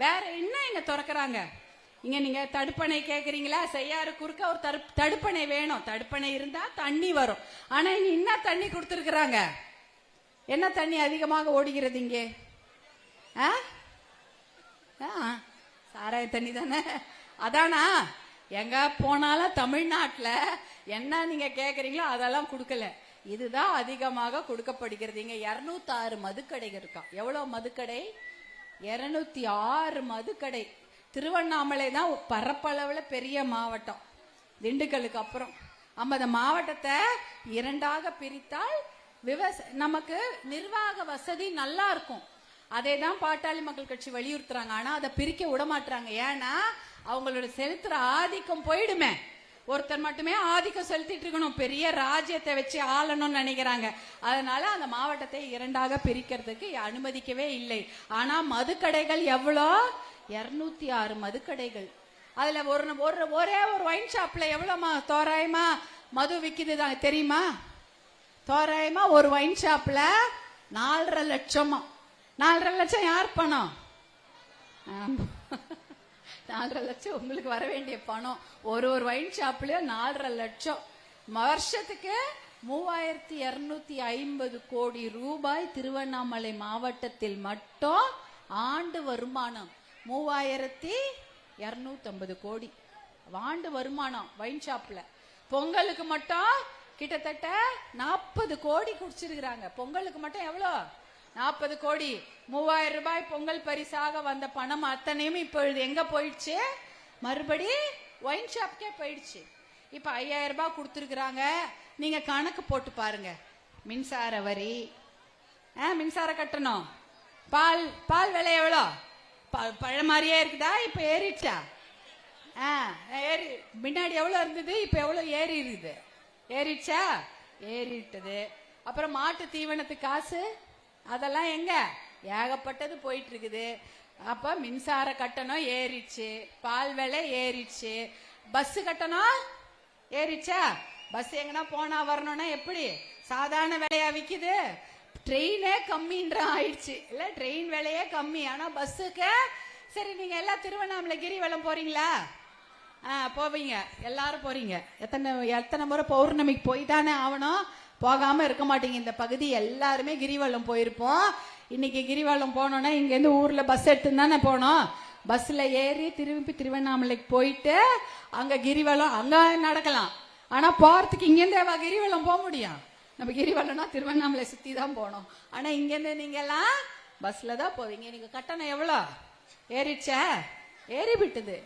வேற என்ன இங்க திறக்கிறாங்க? இங்க நீங்க தடுப்பணை கேக்குறீங்களா? செய்யாறு குறுக்க ஒரு தடுப்பணை வேணும். தடுப்பணை இருந்தா தண்ணி வரும். ஆனா இங்க என்ன தண்ணி கொடுத்திருக்கிறாங்க? என்ன தண்ணி அதிகமாக ஓடுகிறது இங்கே? சாராய தண்ணி தானே. அதானா? எங்க போனாலும் தமிழ்நாட்டுல என்ன நீங்க கேக்குறீங்களோ அதெல்லாம் கொடுக்கல. இதுதான் அதிகமாக கொடுக்கப்படுகிறது. இங்க 206 மதுக்கடைகள் இருக்கா. எவ்வளவு மதுக்கடை? 206 மதுக்கடை. திருவண்ணாமலை தான் பரப்பளவுல பெரிய மாவட்டம், திண்டுக்கலுக்கு அப்புறம். அந்த மாவட்டத்தை இரண்டாக பிரித்தால் நமக்கு நிர்வாக வசதி நல்லா இருக்கும். அதை தான் பாட்டாளி மக்கள் கட்சி வலியுறுத்துறாங்க. ஆனா அதை பிரிக்க விட மாட்டாங்க. ஏன்னா அவங்களோட செலுத்துற ஆதிக்கம் போயிடுமே. ஒருத்தர் மட்டுமே ஆதிக்கம் செலுத்திட்டு இருக்கணும், பெரிய ராஜ்யத்தை வச்சு ஆளணும்னு நினைக்கிறாங்க. அதனால அந்த மாவட்டத்தை இரண்டாக பிரிக்கிறதுக்கு அனுமதிக்கவே இல்லை. ஆனா மதுக்கடைகள் எவ்வளோ? 206 மதுக்கடைகள். அதுல ஒரே ஒரு ஒயின் ஷாப்ல எவ்வளவு தோராயமா மது விக்குது தெரியுமா? தோராயமா ஒரு ஒயின் ஷாப்ல 4.5 லட்சமா. 4.5 லட்சம் யார் பணம்? 4.5 லட்சம் உங்களுக்கு வர வேண்டிய பணம். ஒரு ஒயின் ஷாப்லயும் 4.5 லட்சம். வருஷத்துக்கு 3250 கோடி ரூபாய் திருவண்ணாமலை மாவட்டத்தில் மட்டும் ஆண்டு வருமானம். 3250 கோடி ஆண்டு வருமானம் ஒயின் ஷாப்ல. பொங்கலுக்கு மட்டும் கிட்டத்தட்ட 40 கோடி குடிச்சிருக்கிறாங்க. பொங்கலுக்கு மட்டும் எவ்வளோ? 40 கோடி. 3000 ரூபாய் பொங்கல் பரிசாக வந்த பணம் அத்தனையும் இப்பொழுது எங்க போயிடுச்சு? மறுபடி ஒயின் ஷாப்கே போயிடுச்சு. இப்ப 5000 ரூபாய் கொடுத்துருக்குறாங்க. நீங்க கணக்கு போட்டு பாருங்க. மின்சார வரி, மின்சார கட்டணம், பால் விலை எவ்வளோ? பழ மாதிரியே இருக்குதா? இப்ப ஏறிடுச்சா? ஏறி. முன்னாடி எவ்வளவு இருந்தது, இப்ப எவ்வளவு ஏறி இருக்குது? ஏறிடுச்சா? ஏறிட்டது. அப்புறம் மாட்டு தீவனத்துக்கு காசு, அதெல்லாம் எங்க? ஏகப்பட்டது போயிட்டு இருக்குது. அப்ப மின்சார கட்டணம் ஏறிடுச்சு, பால் விலை ஏறிடுச்சு, பஸ் கட்டணம் ஏறிடுச்சா? பஸ் எங்கன்னா போனா வரணும்னா எப்படி? சாதாரண விலையா விக்குது? ட்ரெயினே கம்மின்ற ஆயிடுச்சு இல்ல? ட்ரெயின் விலையே கம்மி. ஆனா பஸ்ஸுக்கு சரி. நீங்க எல்லாம் திருவண்ணாமலை கிரிவலம் போறீங்களா? போவீங்க, எல்லாரும் போறீங்க. எத்தனை முறை பௌர்ணமிக்கு போய் தானே ஆகணும். போகாம இருக்க மாட்டீங்க. இந்த பகுதி எல்லாருமே கிரிவலம் போயிருப்போம். இன்னைக்கு கிரிவலம் போனோம்னா இங்க இருந்து ஊர்ல பஸ் எடுத்து தானே போனோம். பஸ்ல ஏறி திரும்பி திருவண்ணாமலைக்கு போயிட்டு அங்க கிரிவலம் அங்க நடக்கலாம். ஆனா போறதுக்கு இங்க இருந்து கிரிவலம் போக முடியும்? நம்ம கிரிவலம்னா திருவண்ணாமலை சுத்தி தான் போனோம். ஆனா இங்க இருந்து நீங்க எல்லாம் பஸ்ல தான் போவீங்க. நீங்க கட்டணம் எவ்வளோ ஏறிடுச்சா? ஏறி விட்டுது.